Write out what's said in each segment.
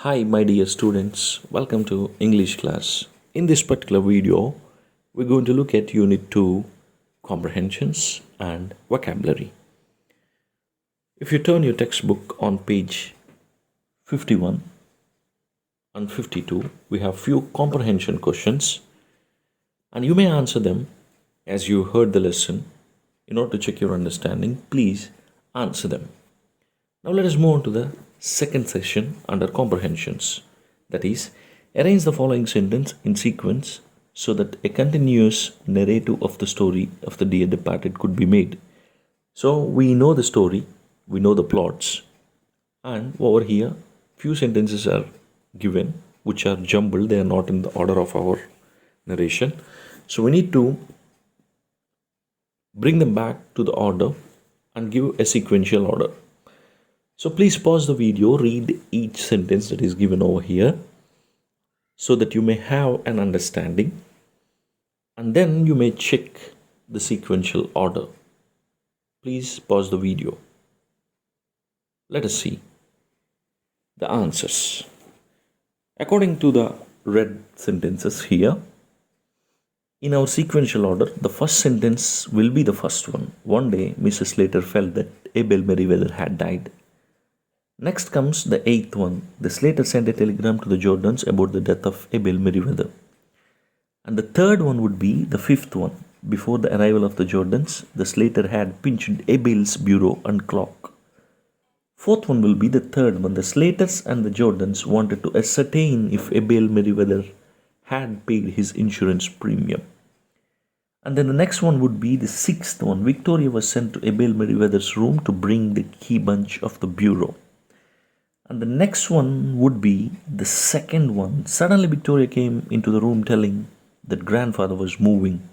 Hi, my dear students. Welcome to English class. In this particular video, we're going to look at Unit 2 comprehensions and vocabulary. If you turn your textbook on page 51 and 52, we have few comprehension questions and you may answer them as you heard the lesson. In order to check your understanding, please answer them. Now let us move on to the second session under comprehensions. That is, arrange the following sentence in sequence so that a continuous narrative of the story of the dear departed could be made. So we know the story, we know the plots, and over here few sentences are given which are jumbled, they are not in the order of our narration. So we need to bring them back to the order and give a sequential order. So please pause the video, read each sentence that is given over here so that you may have an understanding and then you may check the sequential order. Please pause the video. Let us see the answers. According to the read sentences here, in our sequential order, the first sentence will be the first one. One day, Mrs. Slater felt that Abel Merriweather had died. Next comes the eighth one. The Slater sent a telegram to the Jordans about the death of Abel Merriweather. And the third one would be the fifth one. Before the arrival of the Jordans, the Slater had pinched Abel's bureau and clock. Fourth one will be the third one. The Slaters and the Jordans wanted to ascertain if Abel Merriweather had paid his insurance premium. And then the next one would be the sixth one. Victoria was sent to Abel Merriweather's room to bring the key bunch of the bureau. And the next one would be the second one. Suddenly Victoria came into the room telling that grandfather was moving.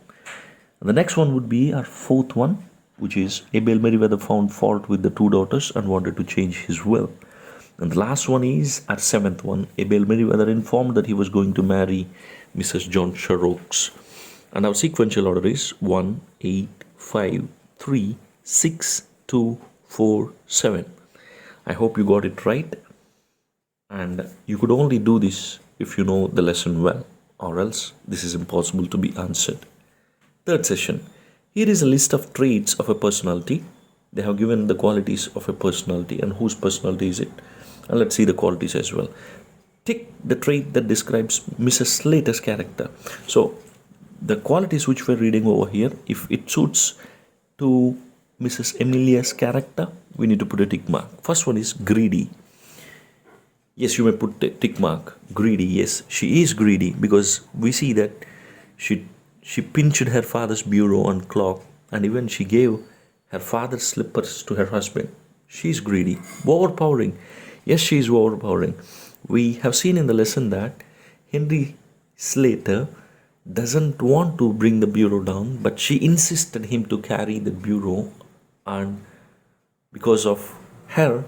And the next one would be our fourth one, which is Abel Merriweather found fault with the two daughters and wanted to change his will. And the last one is our seventh one. Abel Merriweather informed that he was going to marry Mrs. John Sherrocks. And our sequential order is 1, 8, 5, 3, 6, 2, 4, 7. I hope you got it right. And you could only do this if you know the lesson well, or else this is impossible to be answered. Third session. Here is a list of traits of a personality. They have given the qualities of a personality and whose personality is it. And let's see the qualities as well. Tick the trait that describes Mrs. Slater's character. So the qualities which we're reading over here, if it suits to Mrs. Amelia's character, we need to put a tick mark. First one is greedy. Yes, you may put a tick mark. Greedy, yes, she is greedy because we see that she pinched her father's bureau and clock, and even she gave her father's slippers to her husband. She is greedy. Overpowering. Yes, she is overpowering. We have seen in the lesson that Henry Slater doesn't want to bring the bureau down, but she insisted him to carry the bureau, and because of her,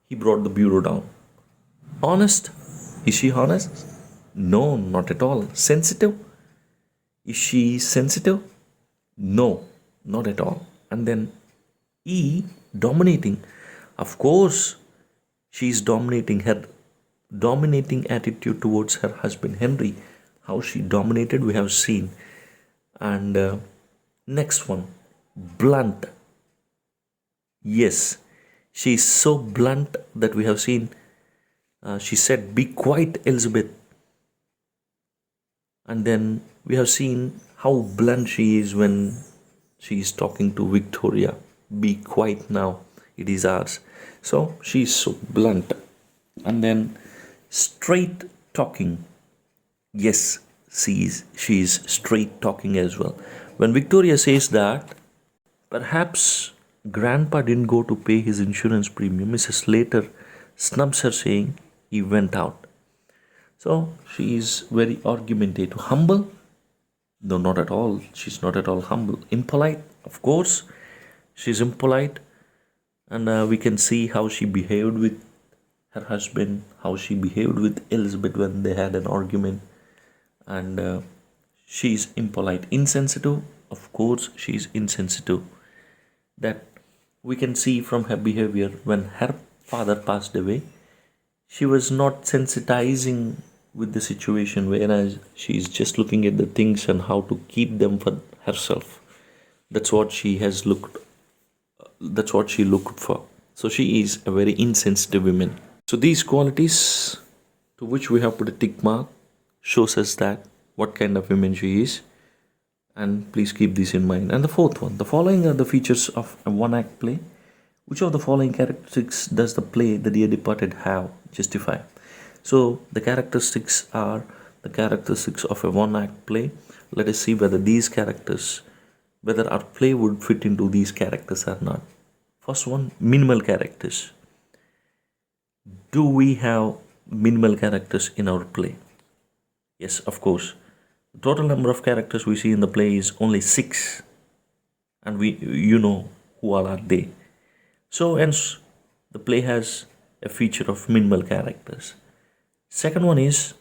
he brought the bureau down. Honest? Is she honest? No, not at all. Sensitive? Is she sensitive? No, not at all. And then E, dominating. Of course, she is dominating. Her dominating attitude towards her husband Henry. How she dominated, we have seen. And next one, blunt. Yes, she is so blunt that we have seen. She said, "Be quiet, Elizabeth." And then we have seen how blunt she is when she is talking to Victoria. Be quiet now, it is ours. So she is so blunt. And then straight talking. Yes, she is straight talking as well. When Victoria says that perhaps grandpa didn't go to pay his insurance premium, Mrs. Slater snubs her saying he went out. So she is very argumentative. Humble? No, not at all. She's not at all humble. Impolite? Of course, she's impolite. And we can see how she behaved with her husband, how she behaved with Elizabeth when they had an argument. And she's impolite. Insensitive? Of course, she's insensitive. That we can see from her behavior when her father passed away. she was not sensitizing with the situation, whereas she's just looking at the things and how to keep them for herself. That's what she has looked, that's what she looked for. So she is a very insensitive woman. So these qualities to which we have put a tick mark shows us that what kind of woman she is, and please keep this in mind. And the fourth one, the following are the features of a one act play. Which of the following characteristics does the play The Dear Departed have? Justify. So the characteristics are the characteristics of a one act play. Let us see whether these characters, whether our play would fit into these characters or not. First one, minimal characters. Do we have minimal characters in our play? Yes, of course. The total number of characters we see in the play is only 6, and you know who all are they. So hence the play has a feature of minimal characters. Second one is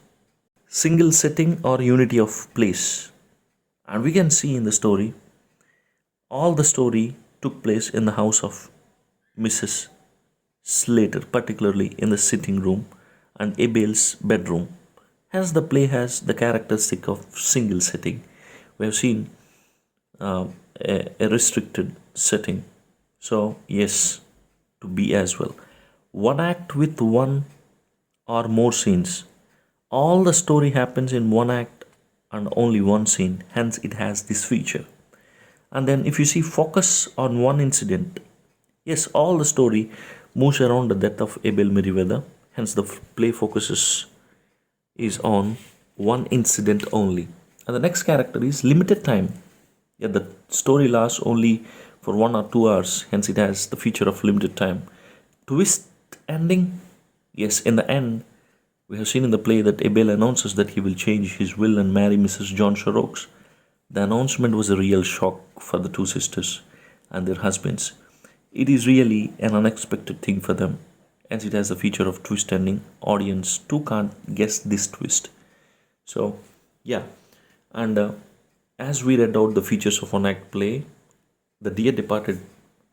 single setting or unity of place. And we can see in the story, all the story took place in the house of Mrs. Slater, particularly in the sitting room and Abel's bedroom. Hence the play has the characteristic of single setting. We have seen a restricted setting. So yes, to be as well. One act with one or more scenes. All the story happens in one act and only one scene. Hence it has this feature. And then if you see focus on one incident. Yes, all the story moves around the death of Abel Meriwether. Hence the play focuses is on one incident only. And the next character is limited time. Yeah, the story lasts only for 1 or 2 hours, hence it has the feature of limited time. Twist ending. Yes, in the end, we have seen in the play that Abel announces that he will change his will and marry Mrs. John Sherrocks. The announcement was a real shock for the two sisters and their husbands. It is really an unexpected thing for them, hence it has the feature of twist ending. Audience too can't guess this twist. So, yeah, and as we read out the features of one act play, The Dear Departed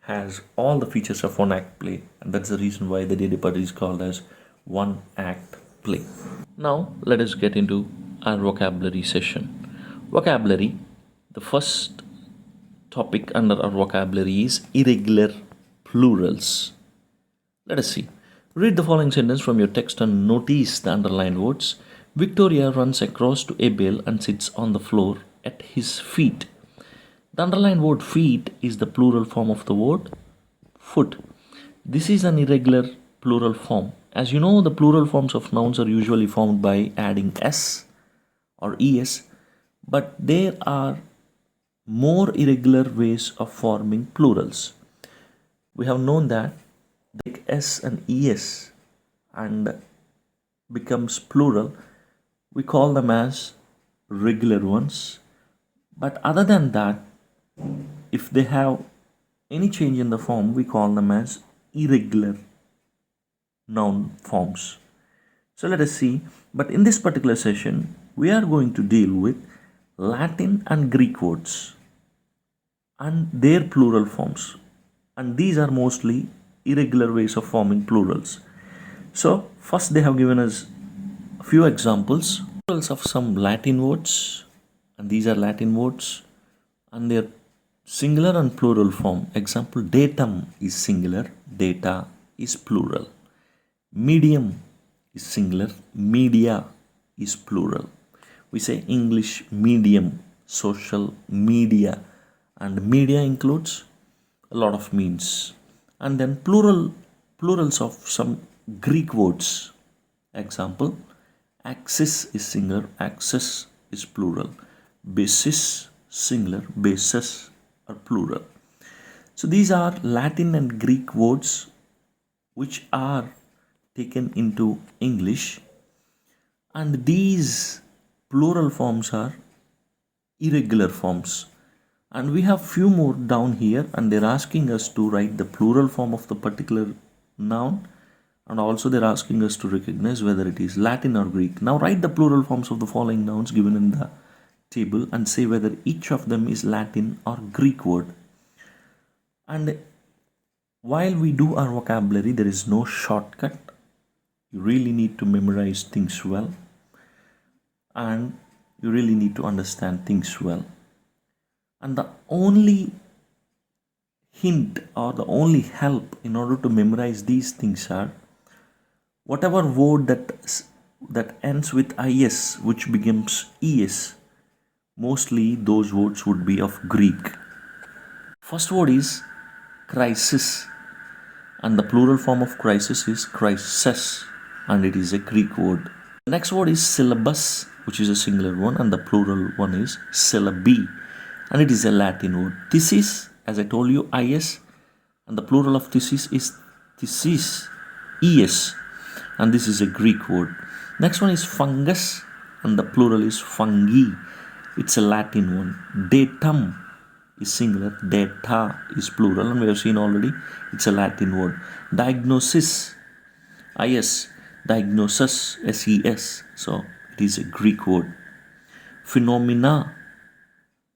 has all the features of one act play, and that's the reason why The Dear Departed is called as one act play. Now let us get into our vocabulary session. Vocabulary. The first topic under our vocabulary is irregular plurals. Let us see. Read the following sentence from your text and notice the underlined words. Victoria runs across to Abel and sits on the floor at his feet. The underlined word feet is the plural form of the word foot. This is an irregular plural form. As you know, the plural forms of nouns are usually formed by adding s or es, but there are more irregular ways of forming plurals. We have known that take s and es and becomes plural. We call them as regular ones. But other than that, if they have any change in the form, we call them as irregular noun forms. So let us see. But in this particular session, we are going to deal with Latin and Greek words and their plural forms. And these are mostly irregular ways of forming plurals. So first they have given us a few examples. Plurals of some Latin words, and these are Latin words and their singular and plural form. Example, datum is singular, data is plural. Medium is singular, media is plural. We say English medium, social media, and media includes a lot of means. And then plurals of some Greek words. Example, axis is singular, access is plural. Basis singular, bases are plural. So these are Latin and Greek words which are taken into English, and these plural forms are irregular forms. And we have few more down here, and they're asking us to write the plural form of the particular noun, and also they're asking us to recognize whether it is Latin or Greek. Now write the plural forms of the following nouns given in the table and say whether each of them is Latin or Greek word. And while we do our vocabulary, there is no shortcut. You really need to memorize things well, and you really need to understand things well. And the only hint or the only help in order to memorize these things are whatever word that ends with is, which becomes es. Mostly those words would be of Greek. First word is crisis, and the plural form of crisis is crises, and it is a Greek word. The next word is syllabus, which is a singular one, and the plural one is syllabi, and it is a Latin word. Thesis, as I told you, is, and the plural of thesis is thesis, es, and this is a Greek word. Next one is fungus, and the plural is fungi. It's a Latin one. Datum is singular, data is plural, and we have seen already it's a Latin word. Diagnosis, is, diagnosis, ses, so it is a Greek word. Phenomena,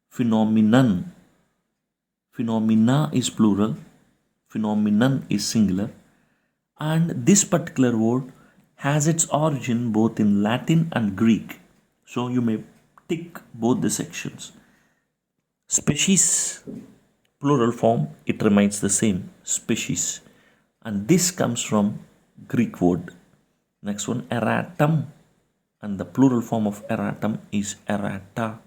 phenomenon, phenomena is plural, phenomenon is singular, and this particular word has its origin both in Latin and Greek, so you may tick both the sections. Species, plural form, it remains the same, species, and this comes from Greek word. Next one, erratum, and the plural form of erratum is errata,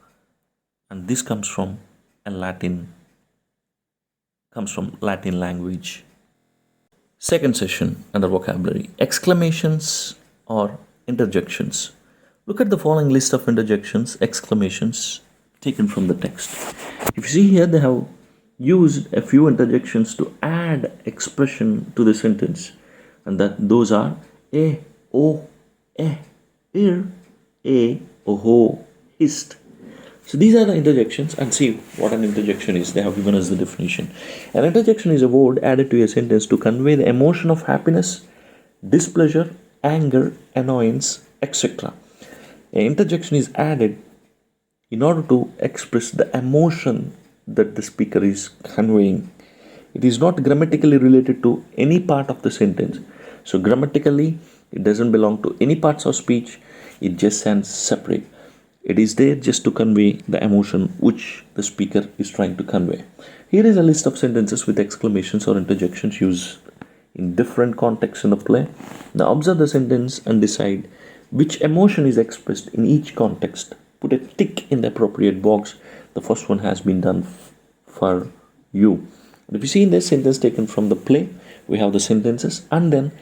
and this comes from Latin language. Second session under vocabulary, exclamations or interjections. Look at the following list of interjections, exclamations taken from the text. If you see here, they have used a few interjections to add expression to the sentence, and those are a, o, ir, a, oho, hist. So these are the interjections, and see what an interjection is. They have given us the definition. An interjection is a word added to a sentence to convey the emotion of happiness, displeasure, anger, annoyance, etc. An interjection is added in order to express the emotion that the speaker is conveying. It is not grammatically related to any part of the sentence. So grammatically, it doesn't belong to any parts of speech. It just stands separate. It is there just to convey the emotion which the speaker is trying to convey. Here is a list of sentences with exclamations or interjections used in different contexts in the play. Now observe the sentence and decide which emotion is expressed in each context. Put a tick in the appropriate box. The first one has been done for you. If you see in this sentence taken from the play, we have the sentences and then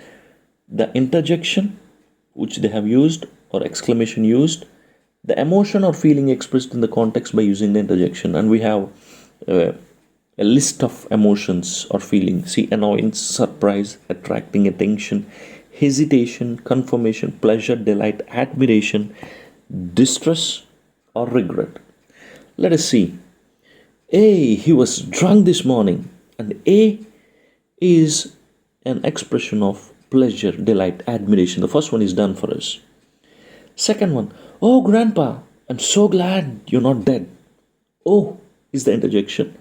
the interjection which they have used or exclamation used, the emotion or feeling expressed in the context by using the interjection, and we have a list of emotions or feelings. See, annoyance, surprise, attracting attention, hesitation, confirmation, pleasure, delight, admiration, distress, or regret. Let us see. A, he was drunk this morning, and A is an expression of pleasure, delight, admiration. The first one is done for us. Second one, oh grandpa, I'm so glad you're not dead. O is the interjection,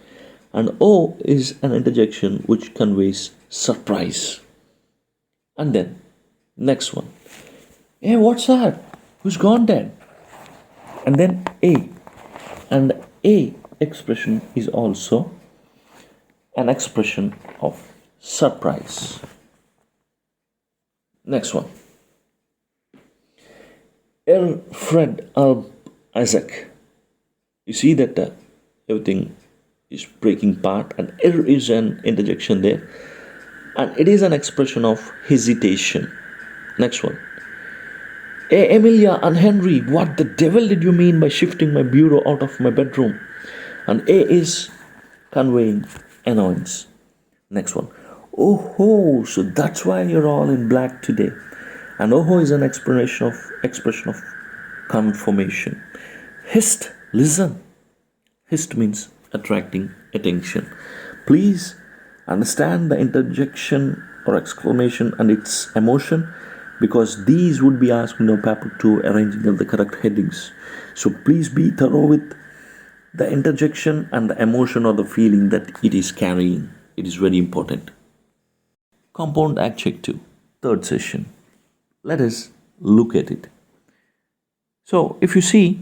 and O is an interjection which conveys surprise. And then next one, hey, what's that? Who's gone dead? And then A, and A expression is also an expression of surprise. Next one, Fred Isaac. You see that everything is breaking apart, and is an interjection there, and it is an expression of hesitation. Next one, hey, Emilia and Henry, what the devil did you mean by shifting my bureau out of my bedroom? And A is conveying annoyance. Next one, oh ho, so that's why you're all in black today. And oh ho is an expression of confirmation. Hist, listen. Hist means attracting attention. Please understand the interjection or exclamation and its emotion, because these would be asked in your paper 2 arranging of the correct headings. So please be thorough with the interjection and the emotion or the feeling that it is carrying. It is very important. Compound adjective, third session. Let us look at it. So if you see,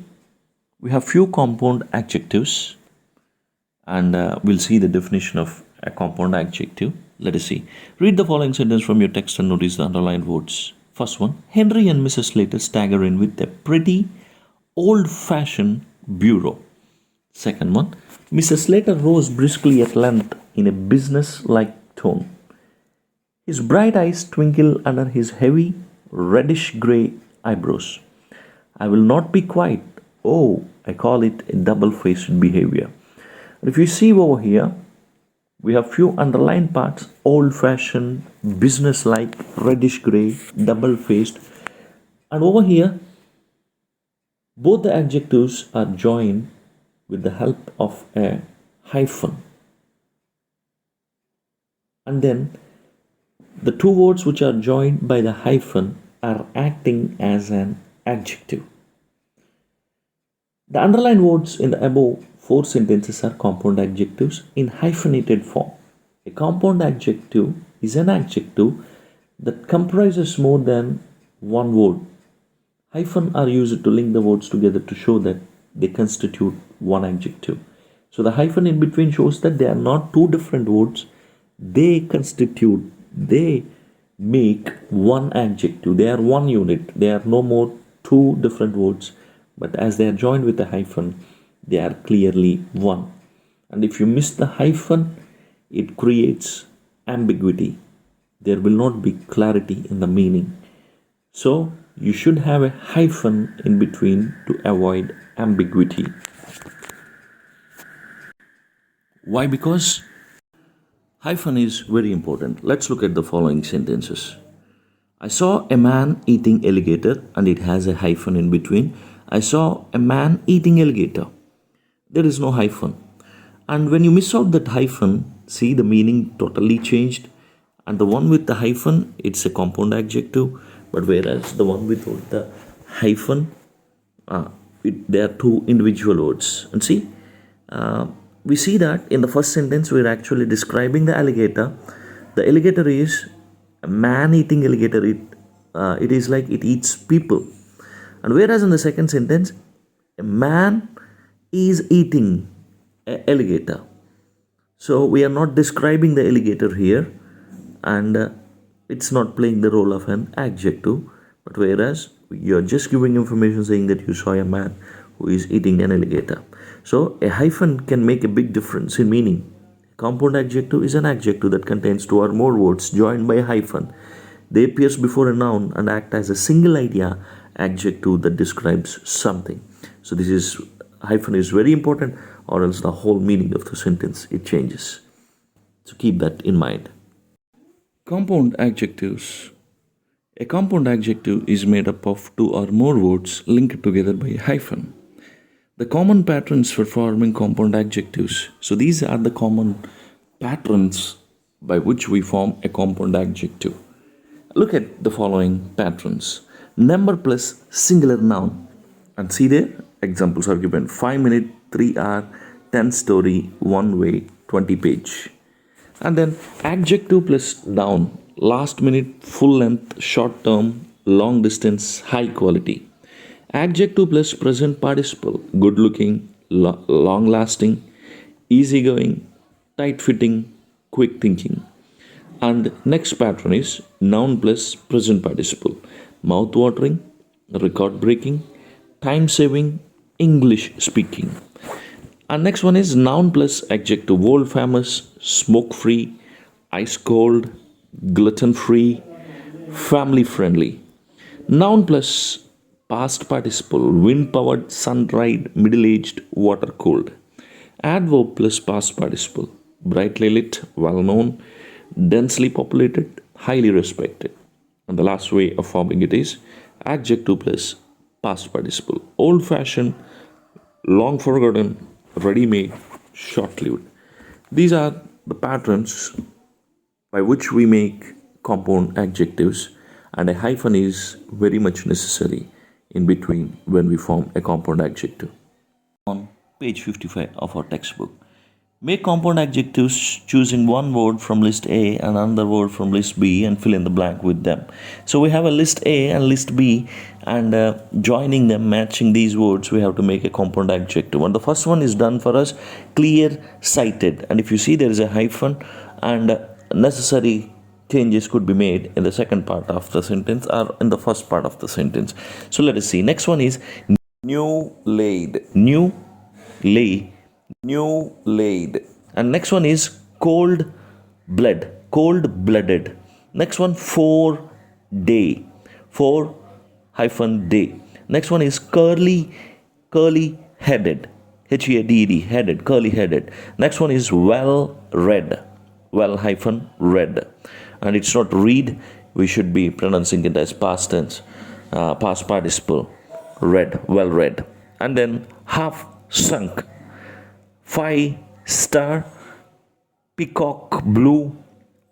we have few compound adjectives, and we'll see the definition of a compound adjective. Let us see. Read the following sentence from your text and notice the underlined words. First one, Henry and Mrs. Slater stagger in with a pretty old-fashioned bureau. Second one, Mrs. Slater rose briskly at length in a business-like tone. His bright eyes twinkle under his heavy reddish-grey eyebrows. I will not be quiet. Oh, I call it a double-faced behavior. If you see over here, we have few underlined parts: old-fashioned, business-like, reddish-grey, double-faced. And over here, both the adjectives are joined with the help of a hyphen. And then the two words which are joined by the hyphen are acting as an adjective. The underlined words in the above 4 sentences are compound adjectives in hyphenated form. A compound adjective is an adjective that comprises more than one word. Hyphen are used to link the words together to show that they constitute one adjective. So the hyphen in between shows that they are not two different words. They make one adjective. They are one unit. They are no more two different words. But as they are joined with a hyphen, they are clearly one. And if you miss the hyphen, it creates ambiguity. There will not be clarity in the meaning. So you should have a hyphen in between to avoid ambiguity. Why? Because hyphen is very important. Let's look at the following sentences. I saw a man eating alligator, and it has a hyphen in between. I saw a man eating alligator. There is no hyphen. And when you miss out that hyphen, see, the meaning totally changed. And the one with the hyphen, it's a compound adjective. But whereas the one without the hyphen, they are two individual words. And see, we see that in the first sentence, we're actually describing the alligator. The alligator is a man eating alligator. It is like it eats people. And whereas in the second sentence, a man is eating an alligator. So we are not describing the alligator here, and it's not playing the role of an adjective. But whereas you're just giving information saying that you saw a man who is eating an alligator. So a hyphen can make a big difference in meaning. A compound adjective is an adjective that contains 2 or more words joined by a hyphen. They appear before a noun and act as a single idea adjective that describes something. So hyphen is very important, or else the whole meaning of the sentence, it changes. So keep that in mind. Compound adjectives. A compound adjective is made up of 2 or more words linked together by a hyphen. The common patterns for forming compound adjectives. So these are the common patterns by which we form a compound adjective. Look at the following patterns. Number plus singular noun. And see there, examples are given. 5 minute, 3 hour, 10 story, 1 way, 20 page. And then adjective plus noun. Last minute, full length, short term, long distance, high quality. Adjective plus present participle. Good looking, long lasting, easygoing, tight fitting, quick thinking. And next pattern is noun plus present participle. Mouth watering, record breaking, time saving, English speaking. And next one is noun plus adjective. World famous, smoke free, ice cold, gluten free, family friendly. Noun plus past participle. Wind powered, sun dried, middle aged, water cooled. Adverb plus past participle. Brightly lit, well known, densely populated, highly respected. And the last way of forming it is adjective plus past participle. Old fashioned, long forgotten, ready made, short lived. These are the patterns by which we make compound adjectives, and a hyphen is very much necessary in between when we form a compound adjective. On page 55 of our textbook, Make compound adjectives choosing one word from list A and another word from list B and fill in the blank with them. So we have a list A and list B, and joining them, matching these words, we have to make a compound adjective. And the first one is done for us, clear sighted. And if you see, there is a hyphen, and necessary changes could be made in the second part of the sentence or in the first part of the sentence. So let us see. Next one is new laid. New lay. New laid. And next one is cold blooded. Next one, 4-day. 4-day. Next one is curly headed. HEADED, headed, curly headed. Next one is well read. Well-read. And it's not read, we should be pronouncing it as past tense, past participle. Read, well read. And then half sunk. 5-star, peacock blue,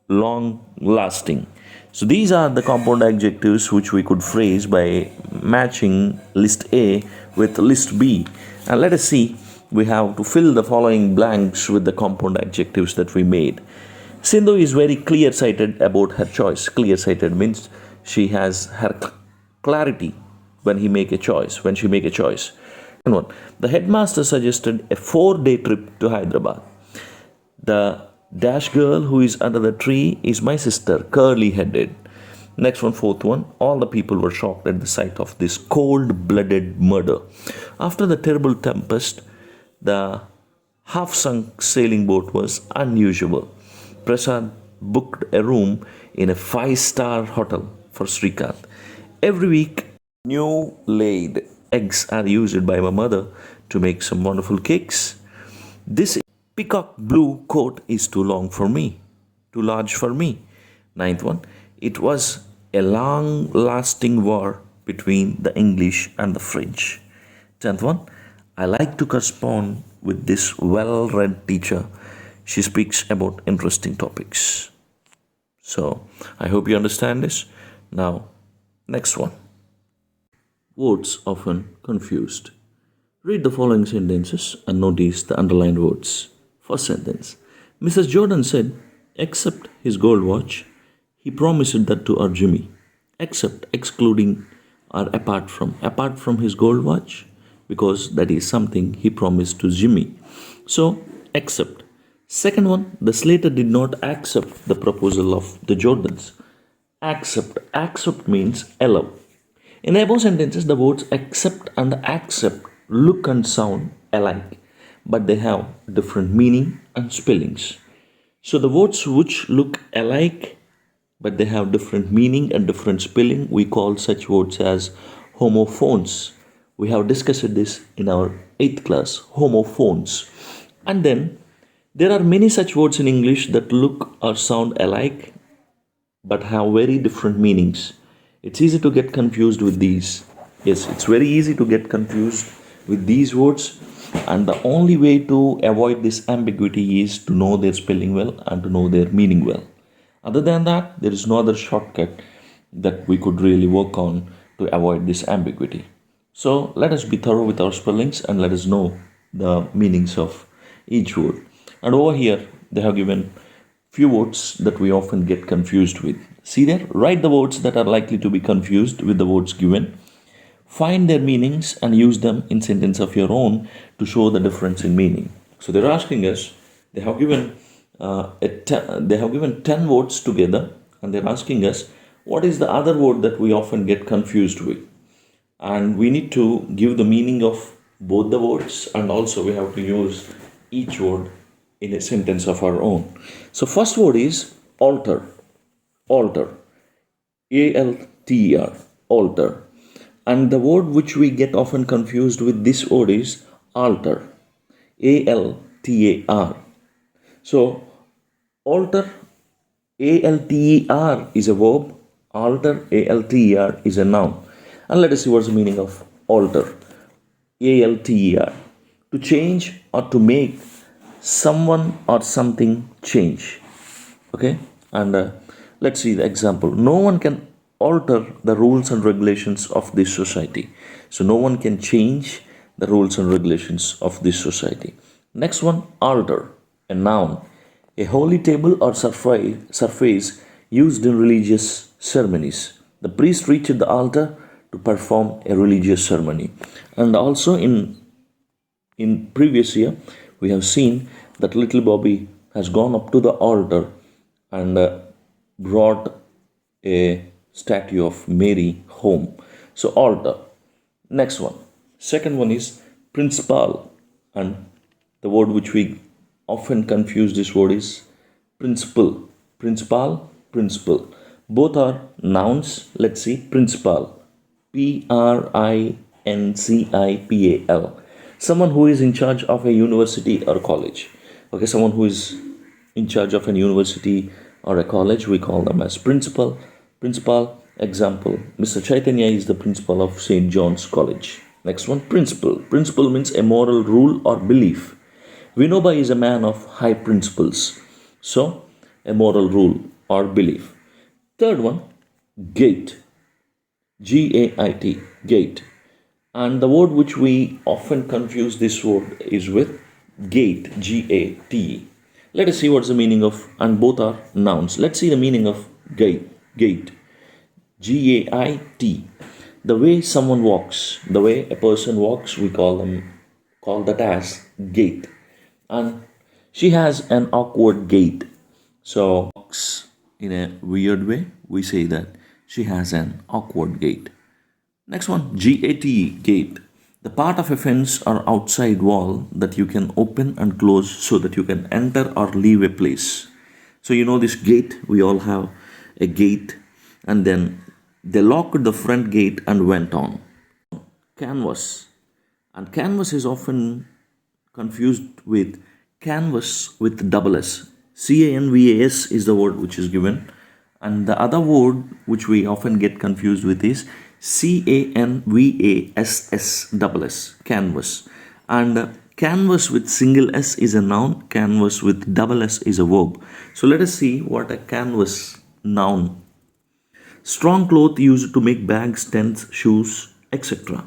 long lasting. So these are the compound adjectives which we could phrase by matching list A with list B. And let us see, we have to fill the following blanks with the compound adjectives that we made. Sindhu is very clear-sighted about her choice. Clear-sighted means she has her clarity when she make a choice. Second one, the headmaster suggested a 4-day trip to Hyderabad. The dash girl who is under the tree is my sister, curly-headed. Next one, fourth one, all the people were shocked at the sight of this cold-blooded murder. After the terrible tempest, the half-sunk sailing boat was unusual. Prasad booked a room in a 5-star hotel for Srikanth. Every week, new laid eggs are used by my mother to make some wonderful cakes. This peacock blue coat is too large for me. Ninth one, it was a long-lasting war between the English and the French. 10th one, I like to correspond with this well-read teacher. She speaks about interesting topics. So, I hope you understand this. Now, next one. Words often confused. Read the following sentences and notice the underlined words. First sentence. Mrs. Jordan said, except his gold watch, he promised that to our Jimmy. Except, excluding or apart from his gold watch, because that is something he promised to Jimmy. So, except. Second one, the Slater did not accept the proposal of the Jordans. Accept means allow. In the above sentences, the words accept and accept look and sound alike, but they have different meaning and spellings. So the words which look alike, but they have different meaning and different spelling, we call such words as homophones. We have discussed this in our 8th class, homophones. And then there are many such words in English that look or sound alike but have very different meanings. It's easy to get confused with these. Yes, it's very easy to get confused with these words, and the only way to avoid this ambiguity is to know their spelling well and to know their meaning well. Other than that, there is no other shortcut that we could really work on to avoid this ambiguity. So let us be thorough with our spellings and let us know the meanings of each word. And over here, they have given few words that we often get confused with. See there? Write the words that are likely to be confused with the words given. Find their meanings and use them in sentence of your own to show the difference in meaning. So they're asking us, they have given 10 words together, and they're asking us, what is the other word that we often get confused with? And we need to give the meaning of both the words, and also we have to use each word in a sentence of our own. So first word is alter. Alter. A-L-T-E-R. Alter. And the word which we get often confused with this word is alter. A-L-T-A-R. So alter, A-L-T-E-R is a verb. Alter, A-L-T-E-R is a noun. And let us see what's the meaning of alter. A-L-T-E-R. To change or to make someone or something change. Okay? And let's see the example. No one can alter the rules and regulations of this society. So no one can change the rules and regulations of this society. Next one, alter. A noun, a holy table or surface used in religious ceremonies. The priest reached the altar to perform a religious ceremony. And also in previous year, we have seen that little Bobby has gone up to the altar and brought a statue of Mary home. So altar. Next one. Second one is principal, and the word which we often confuse this word is principal. Principal, principal. Both are nouns. Let's see. Principal. Principal. Someone who is in charge of a university or college. Okay, someone who is in charge of a university or a college, we call them as principal. Principal, example, Mr. Chaitanya is the principal of St. John's College. Next one, principle. Principle means a moral rule or belief. Vinoba is a man of high principles. So, a moral rule or belief. Third one, gate. G-A-I-T, gate. And the word which we often confuse this word is with gate, G-A-T-E. Let us see what's the meaning of, and both are nouns. Let's see the meaning of gate. Gate, G-A-I-T. The way someone walks, the way a person walks, we call that as gait. And she has an awkward gait. So walks in a weird way, we say that she has an awkward gait. Next one, G-A-T, gate. The part of a fence or outside wall that you can open and close so that you can enter or leave a place. So you know this gate, we all have a gate, and then they locked the front gate and went on. Canvas. And canvas is often confused with canvas with double S. C-A-N-V-A-S is the word which is given. And the other word which we often get confused with is C-A-N-V-A-S-S-S, canvas. And canvas with single S is a noun, canvas with double S is a verb. So let us see what a canvas noun. Strong cloth used to make bags, tents, shoes, etc.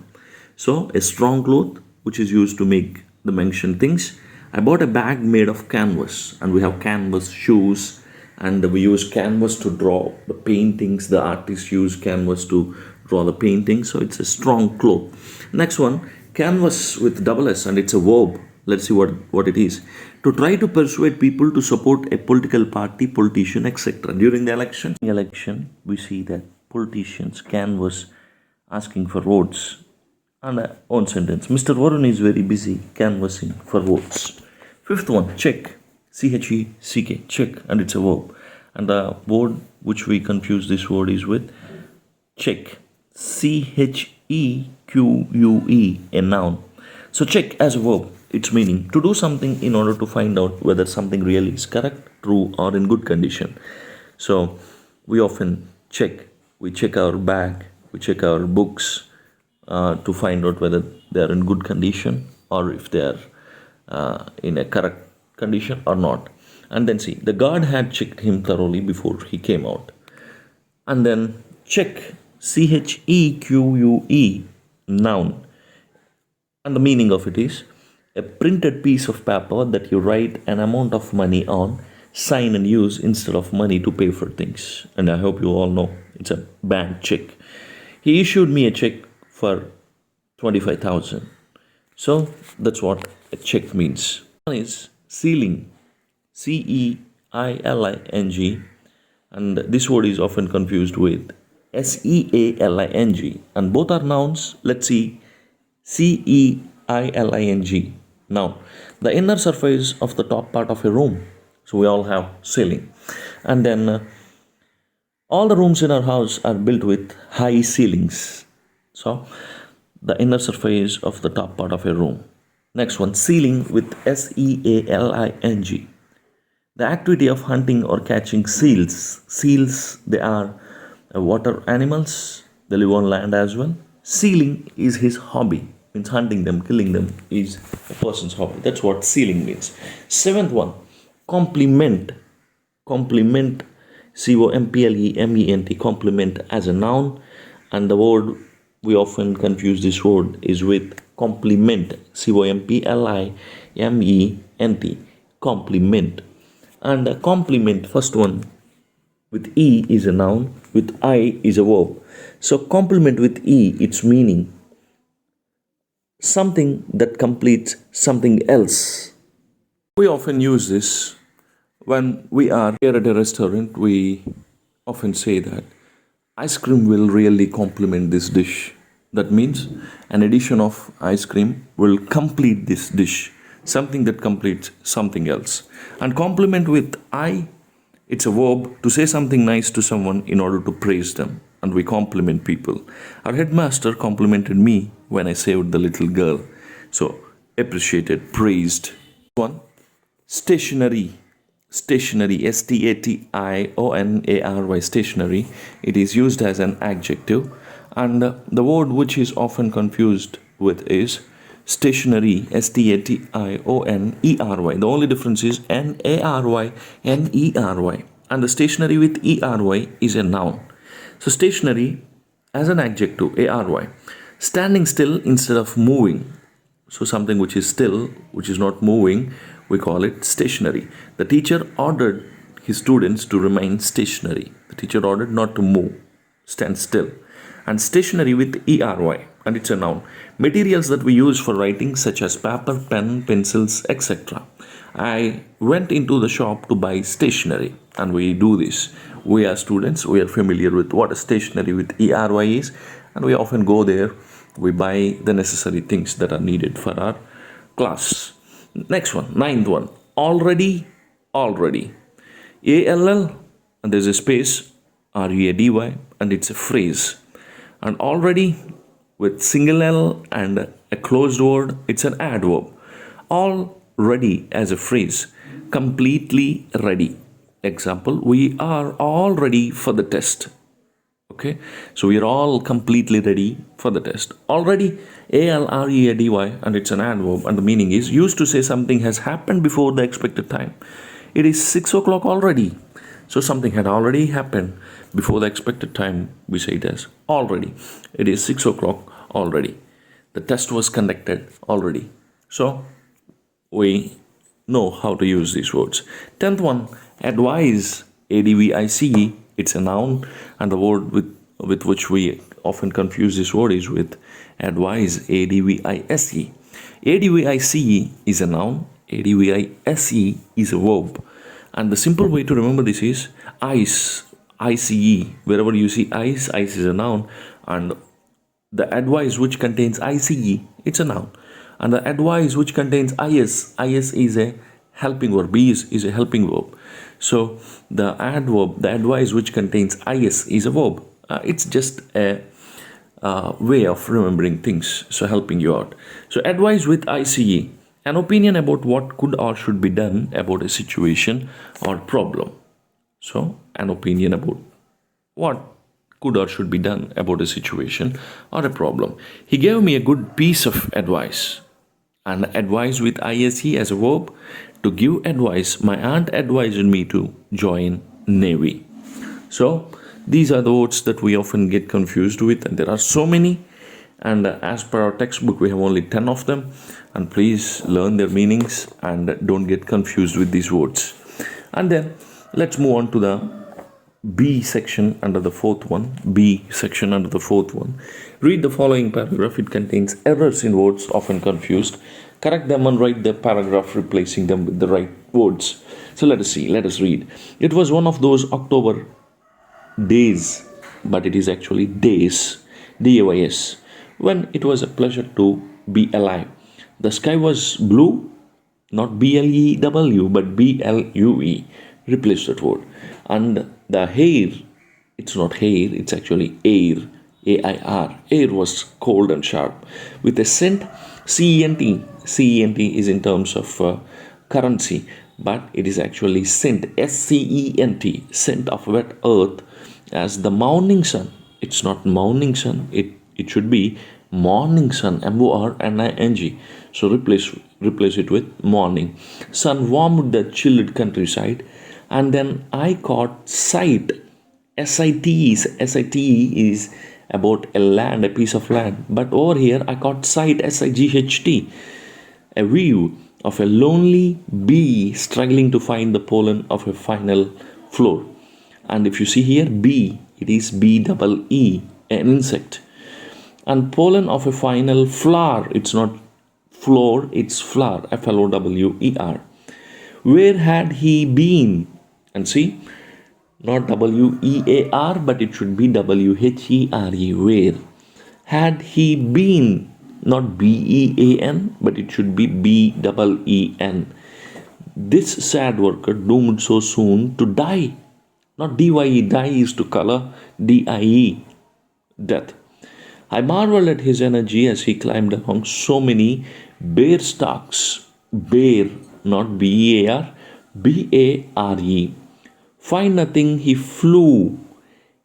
So a strong cloth which is used to make the mentioned things. I bought a bag made of canvas, and we have canvas shoes, and we use canvas to draw the paintings. The artists use canvas to draw the paintings. So it's a strong cloth. Next one, canvas with double S, and it's a verb. Let's see what it is. To try to persuade people to support a political party, politician, etc. During the election, we see that politicians canvass asking for votes. And own sentence, Mr. Varun is very busy canvassing for votes. Fifth one, check. C-H-E-C-K, check, and it's a verb. And the word which we confuse this word is with check. C-H-E-Q-U-E, a noun. So check as a verb, its meaning to do something in order to find out whether something really is correct, true, or in good condition. So we often check. We check our bag, we check our books to find out whether they are in good condition or if they are in a correct condition or not. And then see, the guard had checked him thoroughly before he came out. And then check, C-H-E-Q-U-E, noun. And the meaning of it is a printed piece of paper that you write an amount of money on, sign and use instead of money to pay for things. And I hope you all know it's a bank check. He issued me a check for 25,000. So that's what a check means. One is sealing, C-E-I-L-I-N-G, and this word is often confused with S-E-A-L-I-N-G, and both are nouns. Let's see, C-E-I-L-I-N-G, noun. The inner surface of the top part of a room. So we all have ceiling. And then all the rooms in our house are built with high ceilings. So the inner surface of the top part of a room. Next one, sealing with S-E-A-L-I-N-G. The activity of hunting or catching seals. Seals, they are water animals. They live on land as well. Sealing is his hobby. Means hunting them, killing them is a person's hobby. That's what sealing means. Seventh one, compliment. Compliment, C-O-M-P-L-E-M-E-N-T, compliment as a noun. And the word, we often confuse this word is with complement, C-O-M-P-L-I-M-E-N-T. complement. And a complement, first one with E is a noun, with I is a verb. So complement with E, its meaning something that completes something else. We often use this when we are here at a restaurant. We often say that ice cream will really complement this dish. That means an addition of ice cream will complete this dish, something that completes something else. And complement with I, it's a verb to say something nice to someone in order to praise them. And we compliment people. Our headmaster complimented me when I saved the little girl. So, appreciated, praised. One, stationary. Stationary, stationary, stationary. It is used as an adjective. And the word which is often confused with is stationary, stationery. The only difference is nary, nery. And the stationary with ery is a noun. So stationary as an adjective, ary. Standing still instead of moving. So something which is still, which is not moving, we call it stationary. The teacher ordered his students to remain stationary. The teacher ordered not to move, stand still. And stationary with ery, and it's a noun. Materials that we use for writing, such as paper, pen, pencils, etc. I went into the shop to buy stationery, and we do this. We are students, we are familiar with what a stationery with ery is, and we often go there. We buy the necessary things that are needed for our class. Next one, ninth one, already, already. ALL, and there's a space, READY, and it's a phrase. And already with single L and a closed word, it's an adverb. Already as a phrase, completely ready. Example, we are all ready for the test. Okay, so we are all completely ready for the test. Already, ALREADY, and it's an adverb, and the meaning is used to say something has happened before the expected time. It is 6 o'clock already. So something had already happened before the expected time. We say it as already. It is 6 o'clock already. The test was conducted already. So we know how to use these words. 10th one, advise, ADVICE. It's a noun, and the word with which we often confuse this word is with advise, ADVISE. ADVICE is a noun, ADVISE is a verb. And the simple way to remember this is ICE, ICE. Wherever you see ICE, ICE is a noun. And the advice which contains ICE, it's a noun. And the advice which contains IS, IS is a helping verb. B is a helping verb. So the adverb, the advice which contains IS is a verb. It's just a way of remembering things, so helping you out. So advice with ICE, an opinion about what could or should be done about a situation or problem. So an opinion about what could or should be done about a situation or a problem. He gave me a good piece of advice. And advice with ISE as a verb, to give advice. My aunt advised me to join Navy. So these are the words that we often get confused with, and there are so many. And as per our textbook, we have only 10 of them. And please learn their meanings and don't get confused with these words. And then let's move on to the B section under the fourth one. B section under the fourth one. Read the following paragraph. It contains errors in words often confused. Correct them and write the paragraph replacing them with the right words. So let us see. Let us read. It was one of those October days, but it is actually days, DAYS, when it was a pleasure to be alive. The sky was blue, not BLEW, but BLUE. Replace that word. And the hair, it's not hair, it's actually air, AIR. Air was cold and sharp. With a scent, CENT. CENT is in terms of currency, but it is actually scent, SCENT, scent of wet earth, as the morning sun. It's not morning sun, it should be morning sun, MORNING. So replace it with morning. Sun warmed the chilled countryside, and then I caught sight. SIT is about a land, a piece of land. But over here I caught sight, SIGHT, a view of a lonely bee struggling to find the pollen of a final flower. And if you see here, bee, it is B-double-E, an insect. And pollen of a final flower, it's not flower, it's flower, Flower. Where had he been? And see, not WEAR, but it should be WHERE. Where had he been? Not BEAN, but it should be BEEN. This sad worker doomed so soon to die. Not DYE, die is to color, DIE, death. I marveled at his energy as he climbed along so many bare stalks. Bare, not BEAR, BARE. Find nothing, he flew,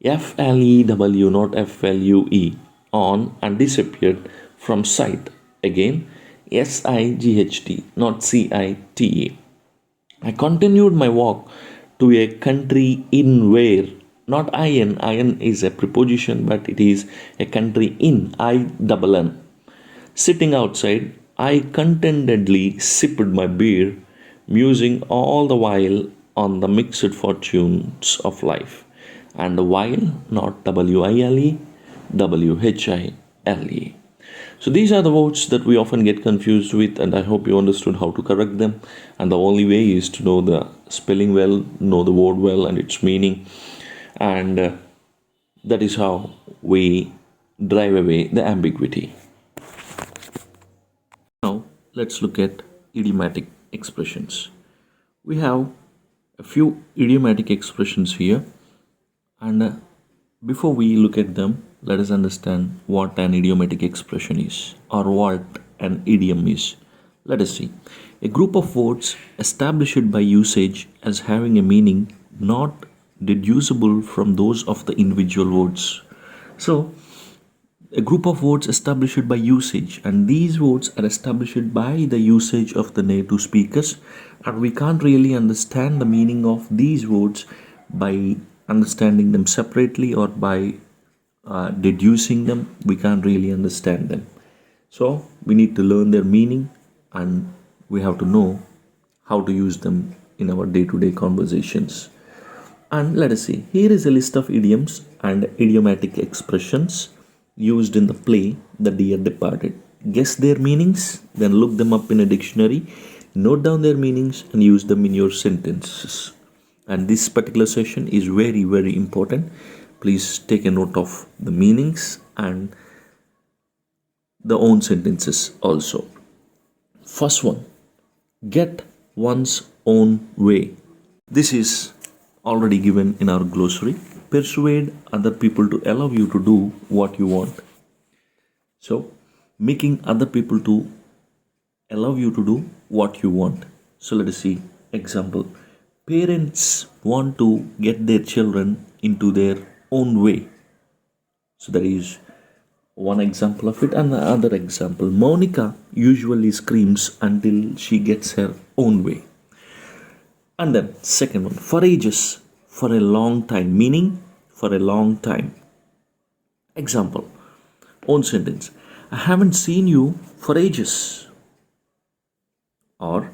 FLEW, not FLUE, on and disappeared from sight. Again, SIGHT, not CITE. I continued my walk to a country in where, not IN is a preposition, but it is a country in, INN. Sitting outside, I contentedly sipped my beer, musing all the while on the mixed fortunes of life. And the while, not WILE, WHILE. So these are the words that we often get confused with, and I hope you understood how to correct them. And the only way is to know the spelling well, know the word well and its meaning, and that is how we drive away the ambiguity. Now let's look at idiomatic expressions. We have a few idiomatic expressions here, and before we look at them, let us understand what an idiomatic expression is, or what an idiom is. Let us see. A group of words established by usage as having a meaning not deducible from those of the individual words. So, a group of words established by usage, and these words are established by the usage of the native speakers, and we can't really understand the meaning of these words by understanding them separately or by deducing them. We can't really understand them. So we need to learn their meaning, and we have to know how to use them in our day-to-day conversations. And let us see. Here is a list of idioms and idiomatic expressions used in the play The Dear Departed. Guess their meanings, then look them up in a dictionary, note down their meanings, and use them in your sentences. And this particular session is very, very important. Please take a note of the meanings and the own sentences also. First one, get one's own way. This is already given in our glossary. Persuade other people to allow you to do what you want. So, making other people to allow you to do what you want. So, let us see example. Parents want to get their children into their own way. So that is one example of it. And the other example, Monica usually screams until she gets her own way. And then second one, for ages, for a long time, meaning for a long time. Example, own sentence, I haven't seen you for ages. Or,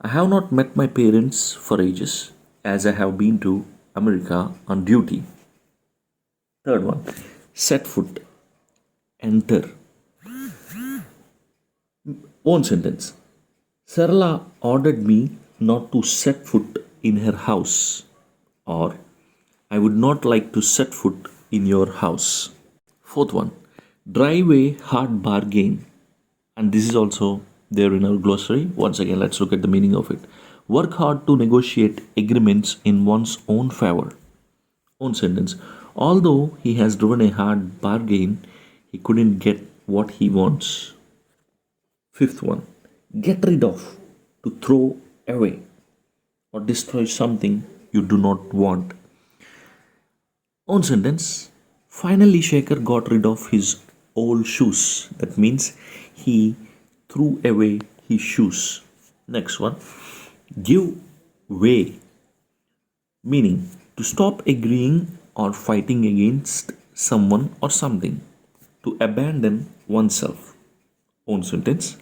I have not met my parents for ages, as I have been to America on duty. Third one, set foot, enter. Own sentence, Sarala ordered me not to set foot in her house. Or, I would not like to set foot in your house. Fourth one, drive a hard bargain. And this is also there in our glossary. Once again, let's look at the meaning of it. Work hard to negotiate agreements in one's own favor. Own sentence, although he has driven a hard bargain, he couldn't get what he wants. Fifth one, get rid of, to throw away or destroy something you do not want. Own sentence, finally Shaker got rid of his old shoes. That means he threw away his shoes. Next one, give way, meaning to stop agreeing or fighting against someone or something, to abandon oneself. Own sentence,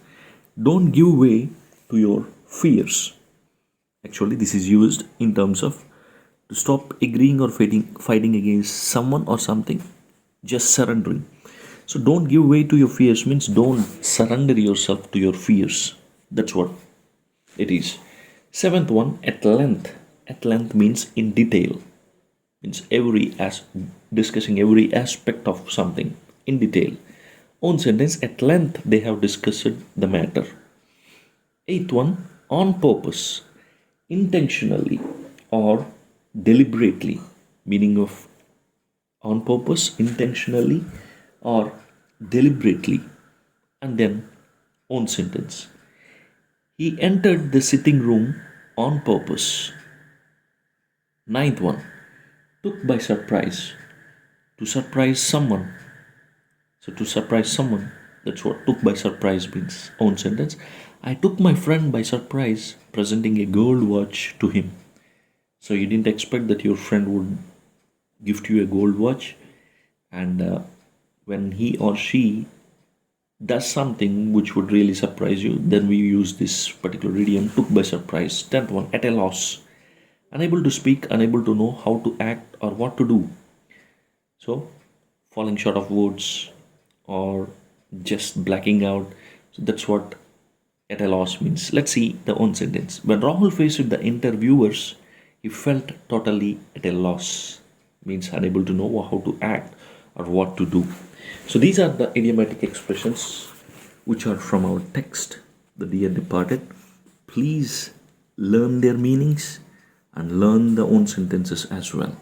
don't give way to your fears. Actually, this is used in terms of to stop agreeing or fighting against someone or something, just surrendering. So don't give way to your fears means don't surrender yourself to your fears. That's what it is. Seventh one, at length. At length means in detail. Means discussing every aspect of something in detail. Own sentence, at length they have discussed the matter. Eighth one, on purpose, intentionally or deliberately. Meaning of on purpose, intentionally or deliberately. And then own sentence. He entered the sitting room on purpose. Ninth one, took by surprise. To surprise someone. So to surprise someone, that's what took by surprise means. Own sentence. I took my friend by surprise presenting a gold watch to him. So you didn't expect that your friend would gift you a gold watch, and when he or she does something which would really surprise you, then we use this particular idiom, took by surprise. 10th one, at a loss. Unable to speak, unable to know how to act or what to do. So falling short of words or just blacking out. So that's what at a loss means. Let's see the own sentence. When Rahul faced the interviewers, he felt totally at a loss. Means unable to know how to act or what to do. So these are the idiomatic expressions which are from our text, The Dear Departed. Please learn their meanings and learn the own sentences as well.